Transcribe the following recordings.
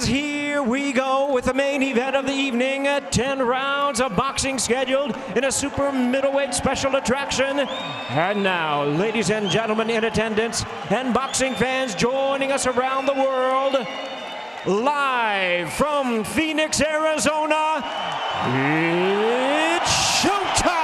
fans, here we go with the main event of the evening. 10 rounds of boxing scheduled in a super middleweight special attraction. And now, ladies and gentlemen in attendance and boxing fans joining us around the world, live from Phoenix, Arizona, it's showtime!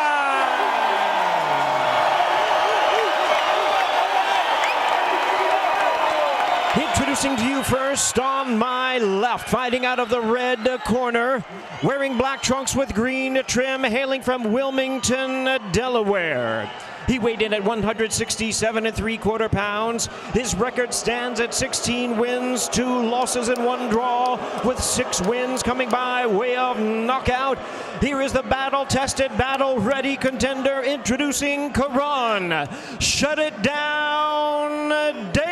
Introducing to you first on my left, fighting out of the red corner, wearing black trunks with green trim, hailing from Wilmington, Delaware. He weighed in at 167 3/4 pounds. His record stands at 16 wins, 2 losses and 1 draw, with 6 wins coming by way of knockout. Here is the battle-tested, battle-ready contender, introducing Karan. Shut it down, Davis.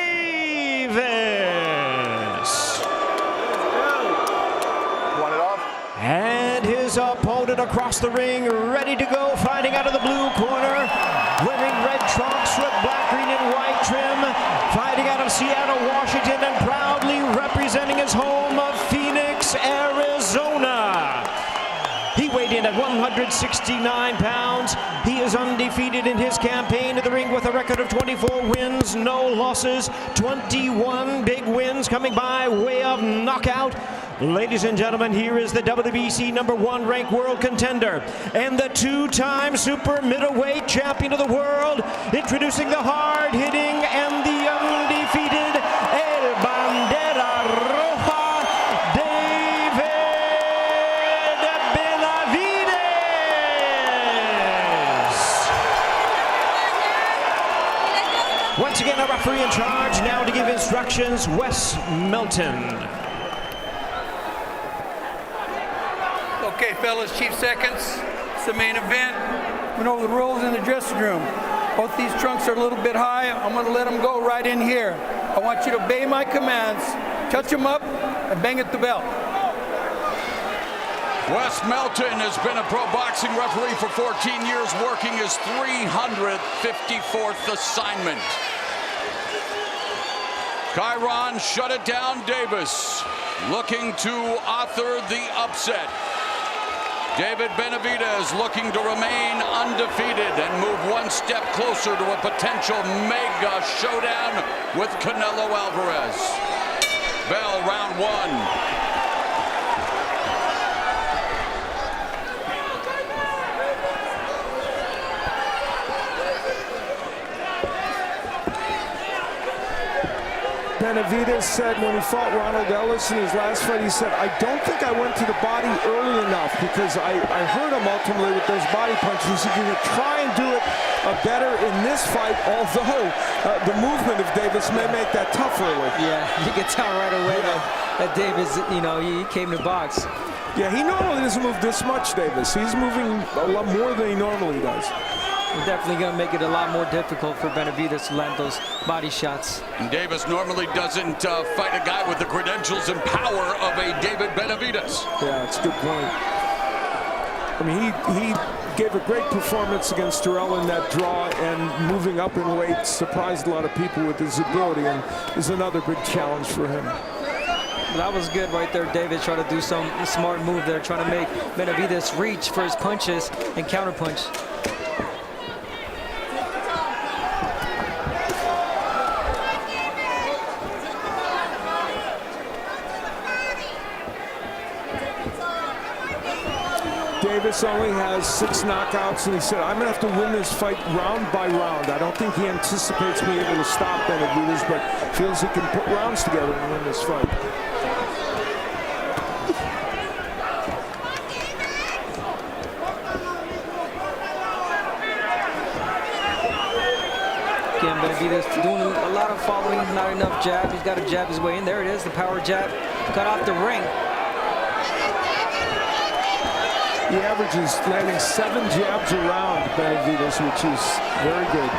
Want it off? And his opponent across the ring, ready to go, fighting out of the blue corner, wearing red trunks with black, green, and white trim, fighting out of Seattle, Washington, and proudly representing his home of Phoenix, Arizona. He weighed in at 169 pounds. He is undefeated in his campaign to the ring with a record of 24 wins, no losses, 21 big wins coming by way of knockout. Ladies and gentlemen, here is the WBC #1 ranked world contender and the 2-time super middleweight champion of the world, introducing the hard-hitting and the undefeated El Bandera Roja, David Benavides. Once again, a referee in charge now to give instructions, Wes Melton. Okay, fellas, Chief Seconds, it's the main event. We know the rules in the dressing room. Both these trunks are a little bit high. I'm going to let them go right in here. I want you to obey my commands, touch them up, and bang at the belt. Wes Melton has been a pro boxing referee for 14 years, working his 354th assignment. Chiron Shut It Down Davis, looking to author the upset. David Benavides looking to remain undefeated and move one step closer to a potential mega showdown with Canelo Alvarez. Bell, round 1. Benavides said when he fought Ronald Ellis in his last fight, he said, I don't think I went to the body early enough because I hurt him ultimately with those body punches. He's going to try and do it better in this fight, although the movement of Davis may make that tough early. Yeah, you can tell right away that Davis, you know, he came to box. Yeah, he normally doesn't move this much, Davis. He's moving a lot more than he normally does. It's definitely going to make it a lot more difficult for Benavides to land those body shots. And Davis normally doesn't fight a guy with the credentials and power of a David Benavides. Yeah, it's a good point. I mean, he gave a great performance against Terrell in that draw, and moving up in weight surprised a lot of people with his ability, and is another big challenge for him. That was good right there. David tried to do some smart move there, trying to make Benavides reach for his punches and counterpunch. Davis only has 6 knockouts, and he said, I'm going to have to win this fight round by round. I don't think he anticipates being able to stop Benavides, but feels he can put rounds together and win this fight. Again, Benavides doing a lot of following, not enough jab. He's got to jab his way in. There it is, the power jab. Cut off the ring. He averages landing 7 jabs around Benavides, which is very good.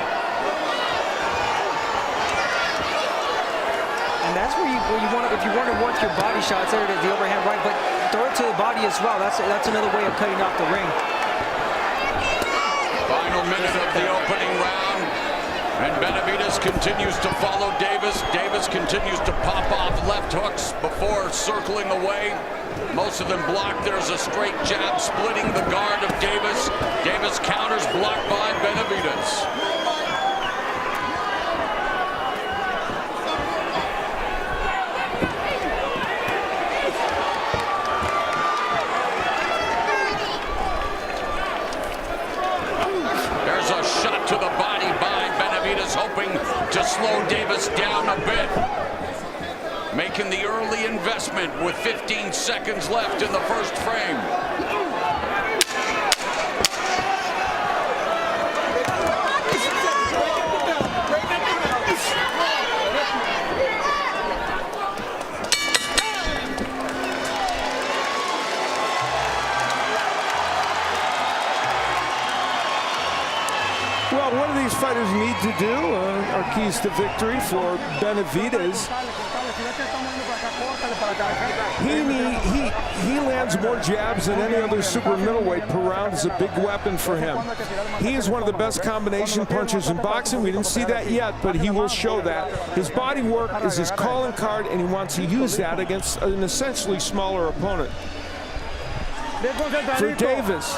And that's where you want to, if you want to work your body shots, there it is, the overhand right, but throw it to the body as well. That's another way of cutting off the ring. Final minute of the opening round. And Benavides continues to follow Davis. Davis continues to pop off left hooks before circling away. Most of them blocked. There's a straight jab splitting the guard of Davis. Davis counters, blocked by Benavides. There's a shot to the body by Benavides, hoping to slow Davis down a bit. Making the early investment with 15 seconds left in the first frame. Well, what do these fighters need to do are keys to victory for Benavides. He lands more jabs than any other super middleweight per round. Is a big weapon for him. He is one of the best combination punchers in boxing. We didn't see that yet, but he will show that. His body work is his calling card, and he wants to use that against an essentially smaller opponent. For Davis,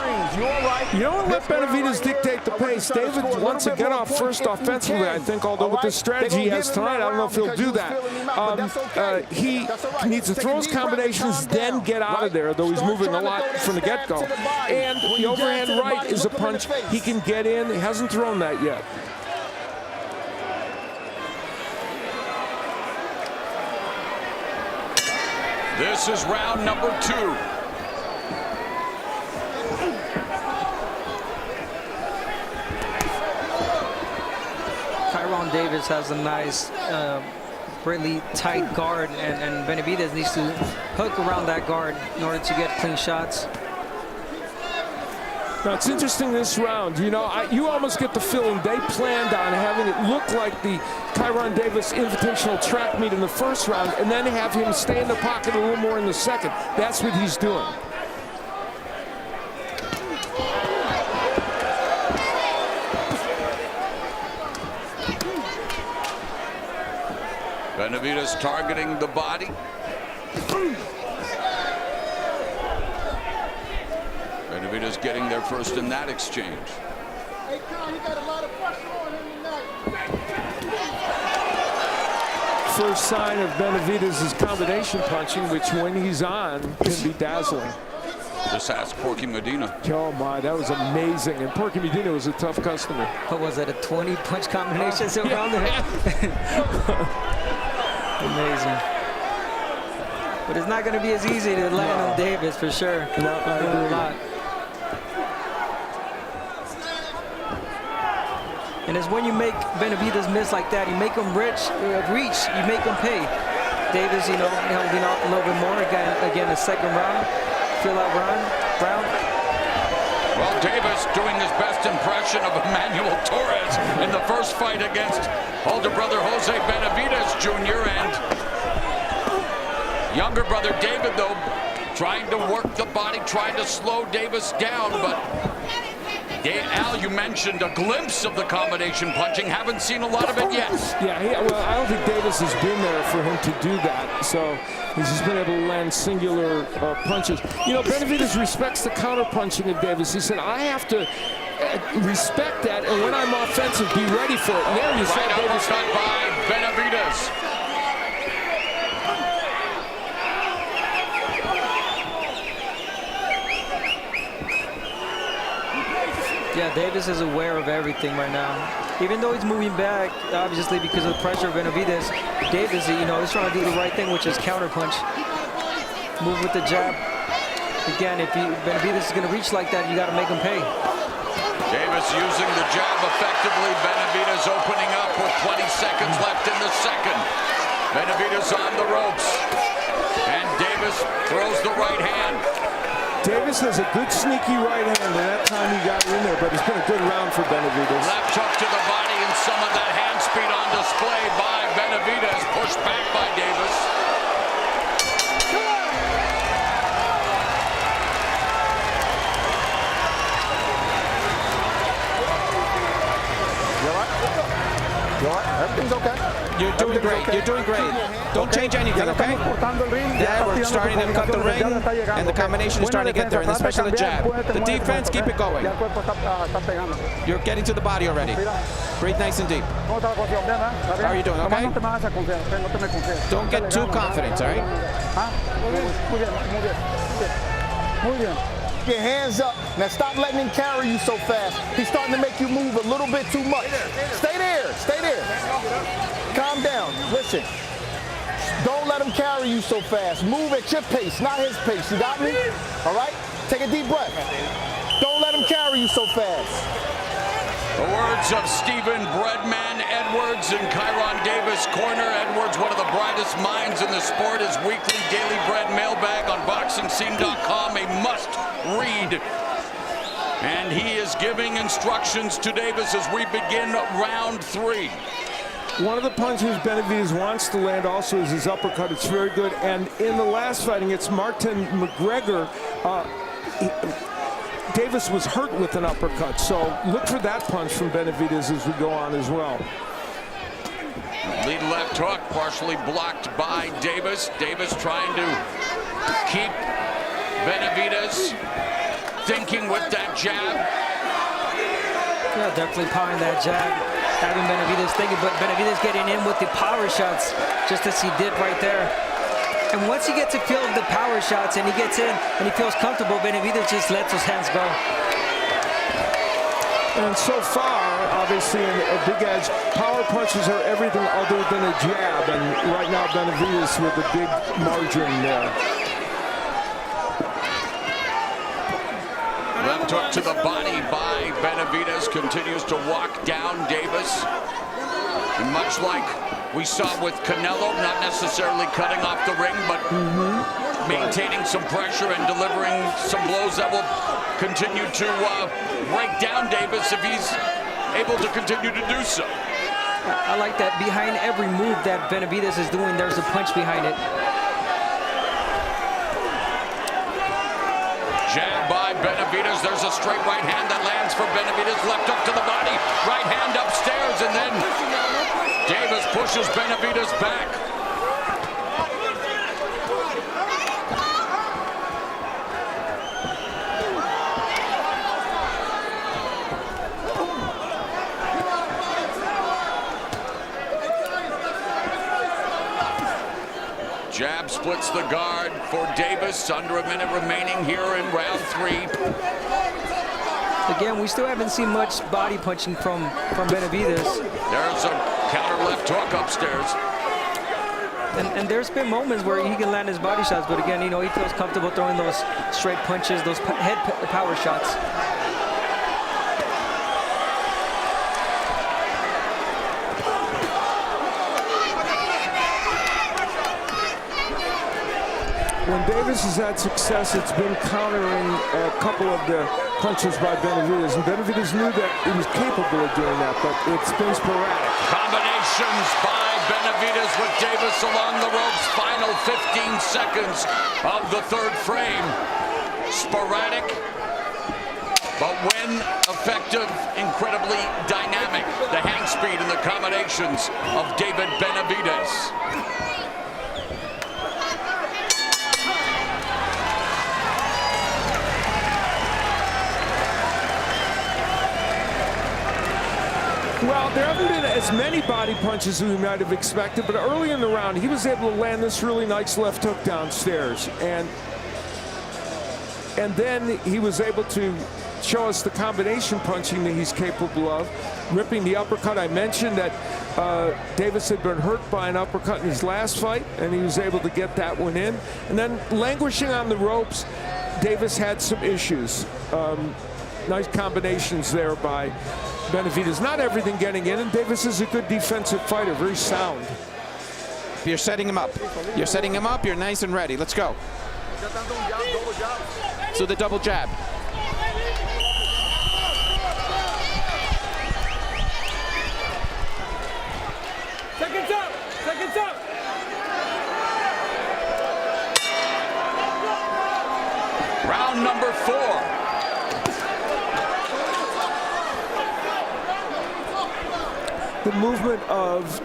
you don't let Benavides dictate the pace. David wants to get off first offensively, I think, although with the strategy he has tonight, I don't know if he'll do that. He needs to throw his combinations, then get out of there, though he's moving a lot from the get-go. And the overhand right is a punch he can get in. He hasn't thrown that yet. This is round number 2. Davis has a nice, really tight guard, and Benavides needs to hook around that guard in order to get clean shots. Now, it's interesting this round. You know, you almost get the feeling they planned on having it look like the Kyron Davis Invitational track meet in the first round and then have him stay in the pocket a little more in the second. That's what he's doing. Benavides targeting the body. Benavides getting there first in that exchange. Hey, Kyle, he got a lot of pressure on him tonight. First sign of Benavides' combination punching, which when he's on can be dazzling. Just ask Porky Medina. Oh my, that was amazing. And Porky Medina was a tough customer. What was it, a 20 punch combination around there? Amazing. But it's not going to be as easy to land on Davis for sure. No, I agree. A lot. And it's when you make Benavides miss like that, you make him reach, you make him pay. Davis, you know, holding off a little bit more. Again, the second round. Feel that round. Well, Davis doing his best impression of Emmanuel Torres in the first fight against older brother Jose Benavides Jr. and younger brother David, though, trying to work the body, trying to slow Davis down. But Al, you mentioned a glimpse of the combination punching. Haven't seen a lot of it yet. Yeah, well, I don't think Davis has been there for him to do that. So he's just been able to land singular punches. You know, Benavides respects the counter punching of Davis. He said, I have to respect that, and when I'm offensive, be ready for it. And there you saw Davis cut by Benavides. Yeah, Davis is aware of everything right now. Even though he's moving back, obviously because of the pressure of Benavides, Davis, you know, he's trying to do the right thing, which is counter punch. Move with the jab. Again, if Benavides is going to reach like that, you got to make him pay. Davis using the jab effectively. Benavides opening up with 20 seconds left in the second. Benavides on the ropes. And Davis throws the right hand. Davis has a good sneaky right hand, and that time he got in there, but it's been a good round for Benavides. Left hook to the body and some of that hand speed on display by Benavides. Pushed back by Davis. You're doing great. You're doing great. Don't change anything, okay? Yeah, we're starting to cut the ring, and the combination is starting to get there, and especially the jab. The defense, keep it going. You're getting to the body already. Breathe nice and deep. How are you doing, okay? Don't get too confident, all right? Get hands up. Now stop letting him carry you so fast. He's starting to make you move a little bit too much. Stay there. Stay there. Calm down. Listen. Don't let him carry you so fast. Move at your pace, not his pace. You got me? All right? Take a deep breath. Don't let him carry you so fast. The words of Stephen Breadman Edwards in Kyron Davis' corner. Edwards, one of the brightest minds in the sport. His weekly Daily Bread mailbag on BoxingScene.com, a must-read. And he is giving instructions to Davis as we begin round 3. One of the punches Benavidez wants to land also is his uppercut. It's very good. And in the last fighting, it's Martin McGregor. Davis was hurt with an uppercut, so look for that punch from Benavidez as we go on as well. Lead left hook, partially blocked by Davis. Davis trying to keep Benavidez thinking with that jab. Yeah, definitely powering that jab, having Benavidez thinking, but Benavidez getting in with the power shots, just as he did right there. And once he gets a feel of the power shots and he gets in and he feels comfortable, Benavidez just lets his hands go. And so far, obviously, in a big edge, power punches are everything other than a jab. And right now, Benavidez with a big margin there. Left hook to the body by Benavidez, continues to walk down Davis. And much like we saw with Canelo, not necessarily cutting off the ring, but maintaining some pressure and delivering some blows that will continue to break down Davis if he's able to continue to do so. I like that behind every move that Benavidez is doing, there's a punch behind it. Jab by Benavidez. There's a straight right hand that lands for Benavidez. Left hook to the body. Right hand upstairs, and then Davis pushes Benavidez back. Jab splits the guard for Davis. Under a minute remaining here in round 3. Again, we still haven't seen much body punching from Benavidez. There's a counter left hook upstairs. And there's been moments where he can land his body shots, but again, you know, he feels comfortable throwing those straight punches, those head power shots. When Davis has had success, it's been countering a couple of the punches by Benavidez. And Benavidez knew that he was capable of doing that, but it's been sporadic. Combinations by Benavidez with Davis along the ropes. Final 15 seconds of the 3rd frame. Sporadic, but when effective, incredibly dynamic. The hang speed and the combinations of David Benavidez. Well, there haven't been as many body punches as we might have expected, but early in the round, he was able to land this really nice left hook downstairs. And then he was able to show us the combination punching that he's capable of. Ripping the uppercut. I mentioned that Davis had been hurt by an uppercut in his last fight, and he was able to get that one in. And then languishing on the ropes, Davis had some issues. Nice combinations there by Benavidez. Not everything getting in, and Davis is a good defensive fighter, very sound. You're setting him up. You're setting him up. You're nice and ready. Let's go. So the double jab. Seconds up! Seconds up! Round number 4. The movement of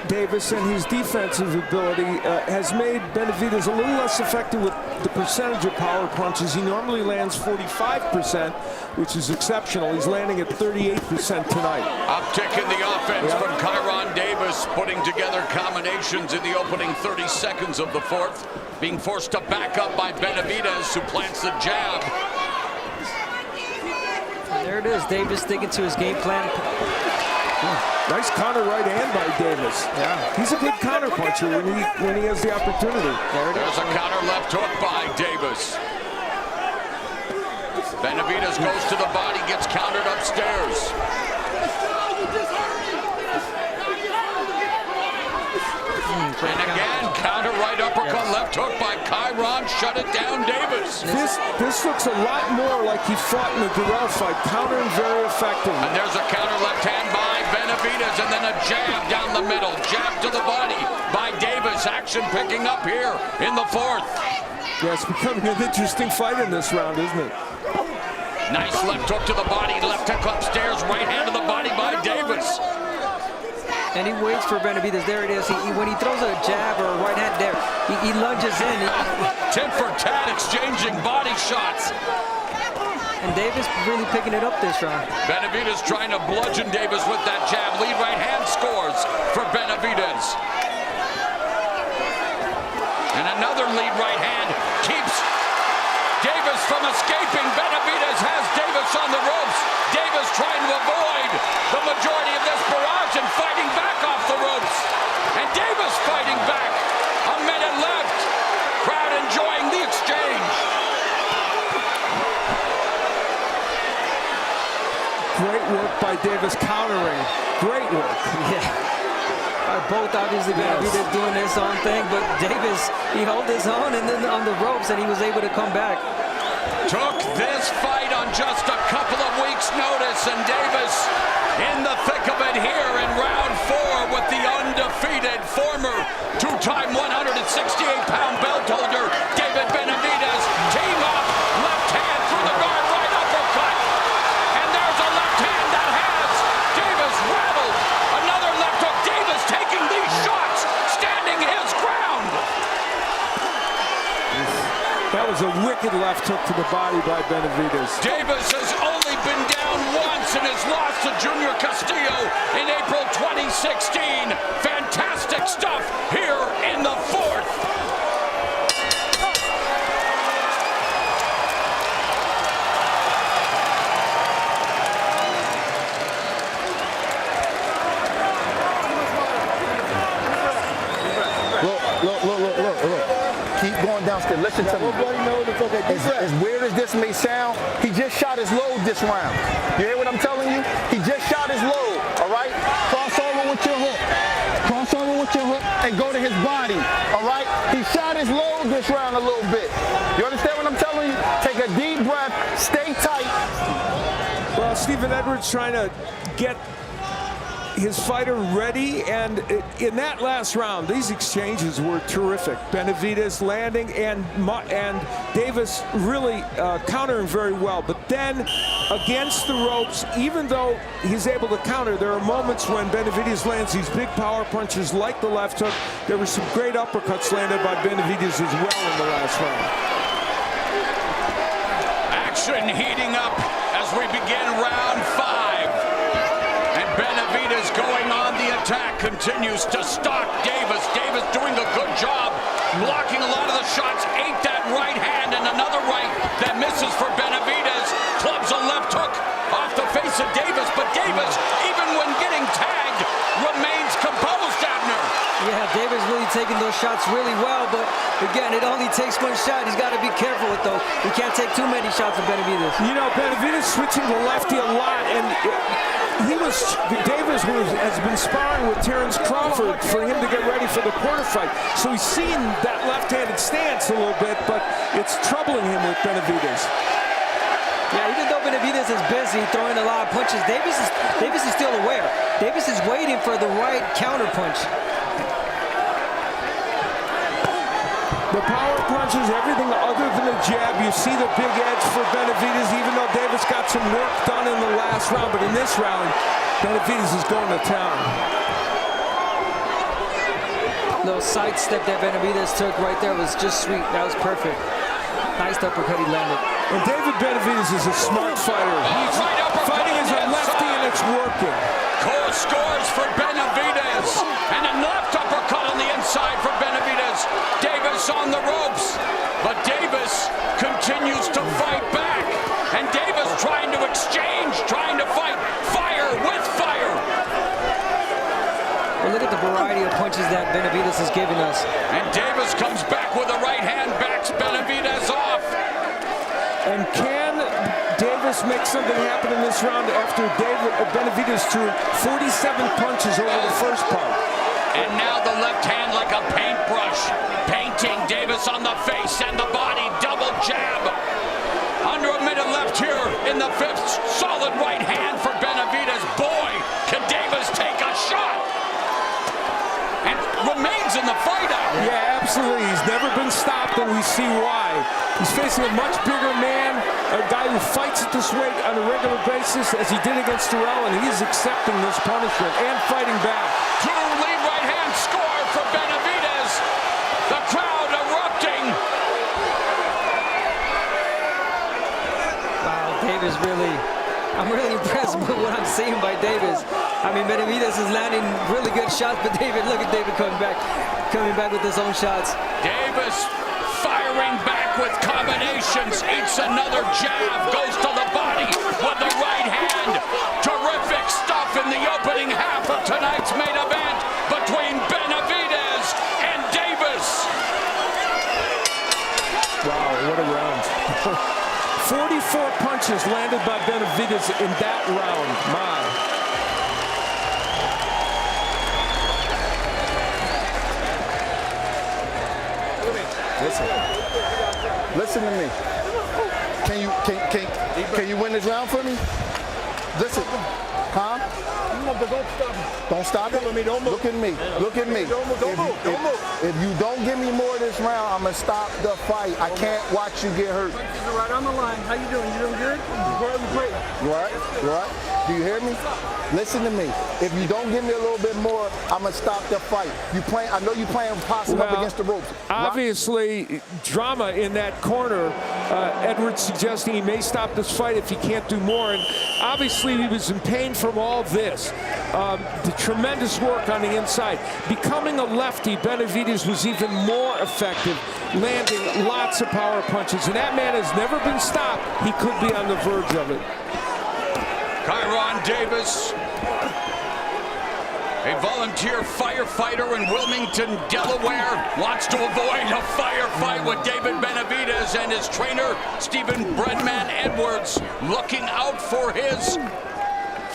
Davis and his defensive ability has made Benavidez a little less effective with the percentage of power punches. He normally lands 45%, which is exceptional. He's landing at 38% tonight. Uptick in the offense from Kyron Davis, putting together combinations in the opening 30 seconds of the fourth, being forced to back up by Benavidez, who plants the jab. And there it is, Davis sticking to his game plan. Nice counter right hand by Davis. Yeah. He's a good counter puncher when he has the opportunity. There's a counter left hook by Davis. Benavidez goes to the body, gets countered upstairs. And again, counter right uppercut, left hook by Kyron, shut it down Davis. This looks a lot more like he fought in the Durrell fight, countering very effective. And there's a counter left hand by Benavidez, and then a jab down the middle, jab to the body by Davis. Action picking up here in the fourth. Yeah, it's becoming an interesting fight in this round, isn't it? Nice left hook to the body, left hook upstairs, right hand to the body by Davis. And he waits for Benavidez. There it is. When he throws a jab or a right hand there, he lunges in. Tit for tat, exchanging body shots. And Davis really picking it up this round. Benavidez trying to bludgeon Davis with that jab. Lead right hand scores for Benavidez. And another lead right hand keeps Davis from escaping. Benavidez has Davis on the ropes. Davis trying to avoid the majority of this barrage and fighting back off the ropes. And Davis fighting back. A minute left. Crowd enjoying the exchange. Great work by Davis countering. Great work. Yeah. Both obviously Benavidez doing his own thing, but Davis, he held his own and then on the ropes and he was able to come back. Took this fight on just a couple of weeks' notice, and Davis in the thick of it here in round 4 with the undefeated former two-time 168-pound belt holder David Benavidez. Team up, left hand through the guard, right uppercut, and there's a left hand that has Davis rattled. Another left hook. Davis taking these shots, standing his ground. That was a wicked left hook to the body by Benavidez. Davis has only been down once in his loss to Junior Castillo in April 2016. Fantastic stuff here in the fourth. Look. Keep going downstairs. Listen to me. As weird as this may sound, he just shot his load this round. You hear what I'm telling you? He just shot his load, all right? Cross over with your hook. Cross over with your hook and go to his body, all right? He shot his load this round a little bit. You understand what I'm telling you? Take a deep breath. Stay tight. Well, Stephen Edwards trying to get his fighter ready, and in that last round, these exchanges were terrific. Benavidez landing and Davis really countering very well. But then against the ropes, even though he's able to counter, there are moments when Benavidez lands these big power punches like the left hook. There were some great uppercuts landed by Benavidez as well in the last round. Action heating up as we begin round 5. Benavidez going on the attack, continues to stalk Davis. Davis doing a good job, blocking a lot of the shots. Ate that right hand and another right that misses for Benavidez. Clubs a left hook off the face of Davis, but Davis, even when getting tagged, remains composed, Abner. Yeah, Davis really taking those shots really well, but again, it only takes one shot. He's got to be careful with those. He can't take too many shots of Benavidez. You know, Benavidez switching to lefty a lot, and Davis has been sparring with Terrence Crawford for him to get ready for the quarter fight. So he's seen that left-handed stance a little bit, but it's troubling him with Benavidez. Yeah, even though Benavidez is busy throwing a lot of punches, Davis is still aware. Davis is waiting for the right counter punch. The power punches, everything other than a jab. You see the big edge for Benavidez, even though Davis got some work done in the last round. But in this round, Benavidez is going to town. Little sidestep that Benavides took right there was just sweet. That was perfect. Nice uppercut he landed. And David Benavides is a smart fighter. He's fighting as a lefty and it's working. Cole scores for Benavides. And a left uppercut on the inside for Benavides. Davis on the ropes. But Davis continues to fight back. And Davis trying to exchange, trying to fight fire with fire. Well, look at the variety of punches that Benavides is giving us. And Davis comes back with a right hand, backs Benavides off. And can Davis make something happen in this round after Benavides threw 47 punches over the first part? And now the left hand like a paintbrush, painting Davis on the face and the body, double jab. Under a minute left here in the fifth, solid right hand for Benavides. Boy, can Davis take a shot. And remains in the fight. Yeah, absolutely. He's never been stopped, and we see why. He's facing a much bigger man, a guy who fights at this weight on a regular basis, as he did against Terrell, and he's accepting this punishment and fighting back. Two lead right hand score for Benavides. The crowd erupting. Wow, Davis I'm really impressed with what I'm seeing by Davis. I mean, Benavides is landing really good shots, but look at David coming back with his own shots. Davis firing back with combinations, eats another jab, goes to the body with the right hand. Terrific stuff in the opening half of tonight's main event between Benavides and Davis. Wow, what a round. 44 punches landed by Benavides in that round. My. Listen to me. Can you win this round for me? Listen, huh? Don't stop it. Look at me. Look at me. If you don't give me more of this round, I'm gonna stop the fight. I can't watch you get hurt. Punches are right on the line. How you doing? You doing good? Great. You all right? You all right? Do you hear me? Listen to me. If you don't give me a little bit more, I'm gonna stop the fight. I know you playing possum up against the ropes. Obviously, drama in that corner. Edwards suggesting he may stop this fight if he can't do more. And obviously, he was in pain from all this. The tremendous work on the inside. Becoming a lefty, Benavides was even more effective, landing lots of power punches. And that man has never been stopped. He could be on the verge of it. Kyron Davis, a volunteer firefighter in Wilmington, Delaware, wants to avoid a firefight with David Benavides and his trainer, Stephen Breadman Edwards, looking out for his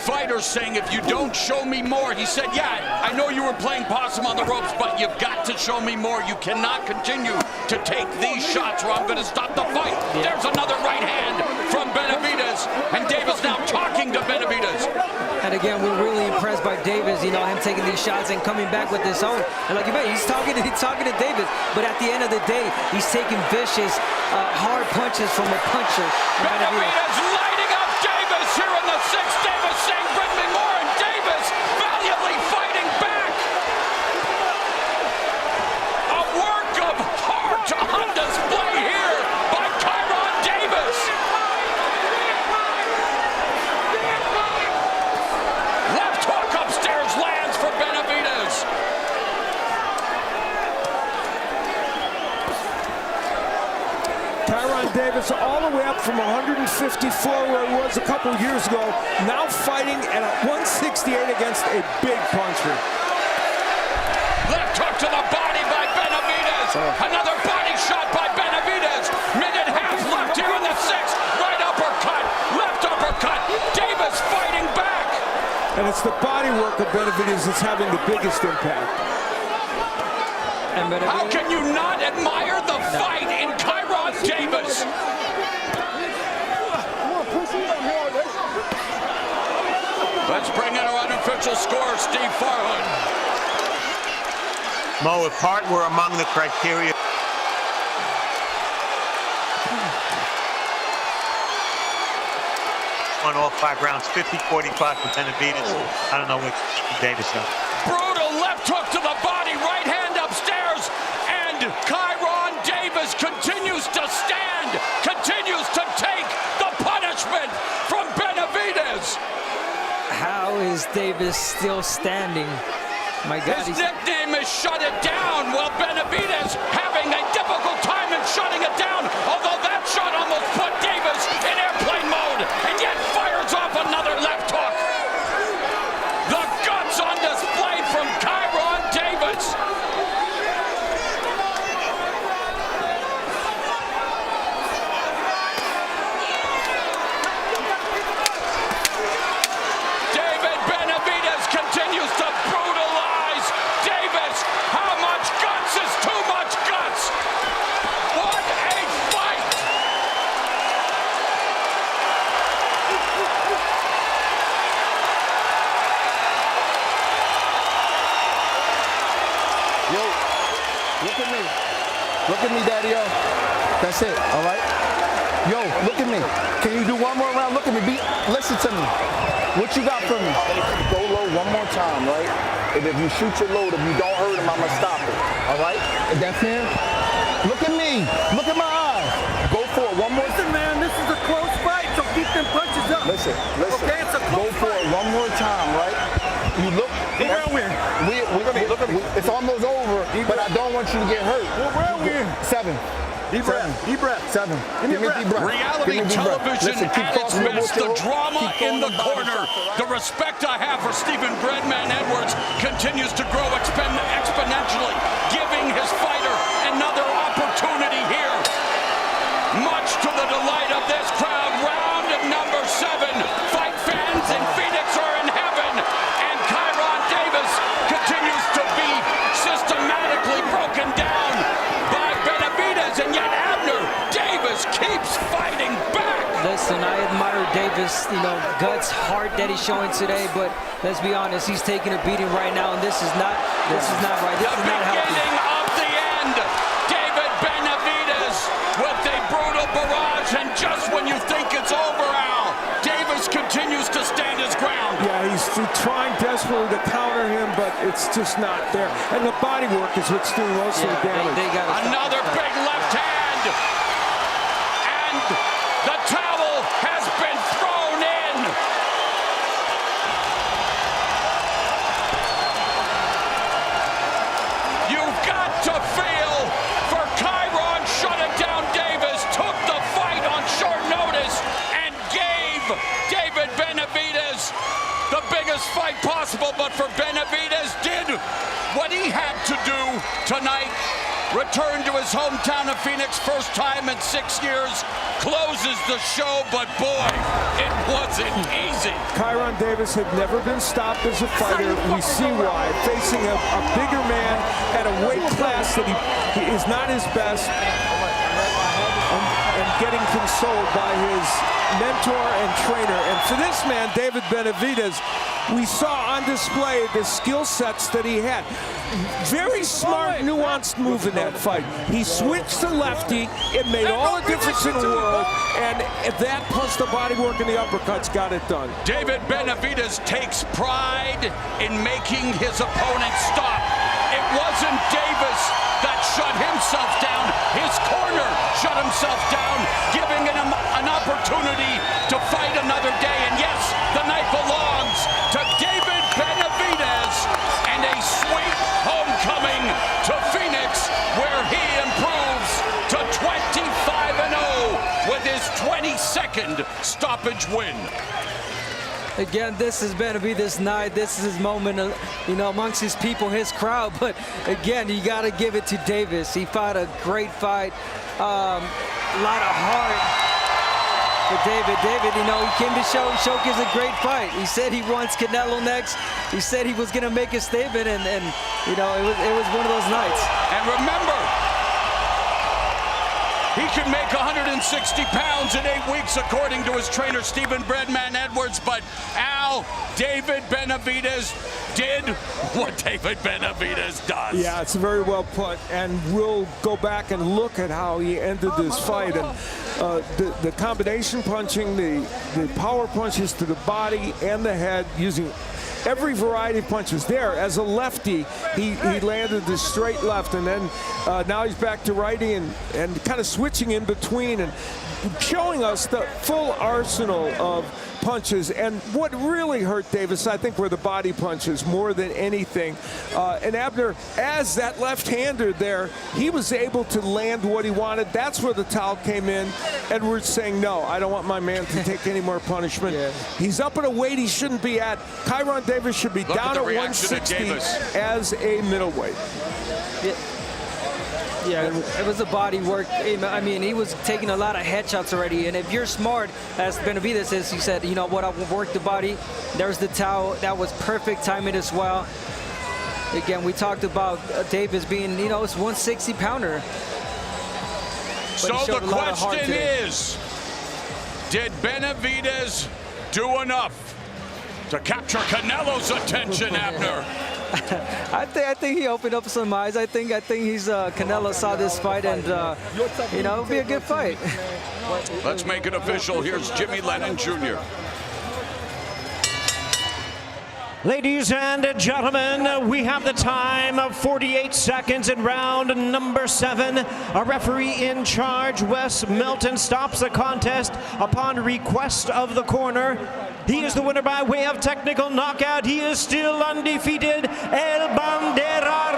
fighter, saying, if you don't show me more, he said, yeah, I know you were playing possum on the ropes, but you've got to show me more. You cannot continue to take these shots or I'm going to stop the fight. Yeah. There's another right hand from Benavides, and Davis now talking to Benavides. And again, we're really impressed by Davis, him taking these shots and coming back with his own. And like you mentioned, he's talking to Davis, but at the end of the day, he's taking vicious, hard punches from a puncher. Benavides lighting up Davis here in the sixth. Davis saying, bring me more, and Davis valiantly fighting back. A work of heart on display here by Kyron Davis. Left hook upstairs lands for Benavides. Kyron Davis all the way up from 154 where he was a couple years ago, now fighting at 168 against a big puncher. Left hook to the body by Benavides. Another body shot by Benavides. Minute half left here in the sixth. Right uppercut, left uppercut. Davis fighting back. And it's the body work of Benavides that's having the biggest impact. How can you not admire the fight in Kyron Davis? Let's bring in our unofficial scorer, Steve Farhood. Mo, if heart were among the criteria, won all 5 rounds, 50-45 for Benavides. I don't know which Davis does. Brutal left hook to the body, right hand upstairs. continues to stand, continues to take the punishment from Benavidez. How is Davis still standing? My God, His nickname is Shut It Down. Well, Benavidez having a difficult time in shutting it down, although that shot almost put Davis in airplane mode, and yet fires off another left hook. The guts on display from Kyron Davis. David Benavidez continues to brutalize Davis. How much guts is too much guts? What a fight! Yo, look at me. Look at me, Daddy-O. That's it, all right? Yo, look at me. Can you do one more round? Look at me. Listen to me. What you got for me? Go low one more time, right? And if you shoot your load, if you don't hurt him, I'm going to stop it, all right? Is that fair? Look at me. Look at my eyes. Go for it. One more. Listen, man, this is a close fight, so keep them punches up. Listen. Okay, it's a Go close for fight. it one more time, right? You look. Look at me. It's almost over, but I don't want you to get hurt. Where are we? 7. Deep breath. Deep breath. 7. Give me a deep breath. Reality Give me deep breath. television Listen, keep at its crossing the best. The bush, drama keep in the throwing body corner. shots, all right? The respect I have for Stephen Breadman Edwards continues to grow exponentially, giving his fighter another opportunity here. Much to the delight of this crowd, round number 7. Fight fans in Phoenix are in heaven, and Kyron Davis continues to be systematically broken down by Benavidez, and yet Abner Davis keeps fighting back. listen, I admire Davis, guts, heart that he's showing today, but let's be honest, he's taking a beating right now, and this is not right. This is not healthy. Beginning of the end. David Benavidez with a brutal barrage, and just when you think it's over, Al, Davis continues to stand his ground. Yeah, he's trying desperately to counter him, but it's just not there. And the body work is what's doing most of the damage. Another big left hand. And the towel has been thrown in. You've got to feel for Kyron Shut It Down Davis took the fight on short notice and gave David Benavidez the biggest fight possible, but for Benavidez did what he had to do tonight. Returned to his hometown of Phoenix, first time in 6 years, closes the show, but boy, it wasn't easy. Kyron Davis had never been stopped as a fighter. We see why. Facing a bigger man at a weight class that he is not his best, and getting consoled by his mentor and trainer. And for this man, David Benavidez, we saw on display the skill sets that he had. Very smart, nuanced move in that fight. He switched to lefty. It made all the difference in the world. And that plus the body work and the uppercuts got it done. David Benavidez takes pride in making his opponent stop. It wasn't Davis that shut himself down. His corner shut himself down, giving him an opportunity to fight another day. And yes, the night belongs to David Benavidez and a sweet homecoming to Phoenix, where he improves to 25-0 with his 22nd stoppage win. Again, this is Benavidez' night. This is his moment, amongst his people, his crowd. But again, you got to give it to Davis. He fought a great fight, a lot of heart for David. David, he came to showcase a great fight. He said he wants Canelo next. He said he was going to make a statement, and it was one of those nights. And remember, he can make 160 pounds in 8 weeks, according to his trainer, Stephen Breadman Edwards. But Al, David Benavidez did what David Benavidez does. Yeah, it's very well put. And we'll go back and look at how he ended this fight. And the combination punching, the power punches to the body and the head, using every variety of punches. There, as a lefty, he landed the straight left, and then now he's back to righty and kind of switching in between and showing us the full arsenal of punches. And what really hurt Davis, I think, were the body punches more than anything. And Abner, as that left-hander there, he was able to land what he wanted. That's where the towel came in. Edwards saying, no, I don't want my man to take any more punishment. He's up at a weight he shouldn't be at. Kyron Davis should be down at 160 as a middleweight. Yeah, it was the body work. I mean, he was taking a lot of headshots already. And if you're smart, as Benavidez is, he said, you know what, I'll work the body. There's the towel. That was perfect timing as well. Again, we talked about Davis being, you know, it's 160-pounder. So the question is, did Benavidez do enough to capture Canelo's attention, Abner? I think he opened up some eyes. I think he's Canelo saw this fight, and you know, it'll be a good fight. Let's make it official. Here's Jimmy Lennon Jr. Ladies and gentlemen, we have the time of 48 seconds in round number 7. A referee in charge, Wes Milton, stops the contest upon request of the corner. He is the winner by way of technical knockout. He is still undefeated. El Bandera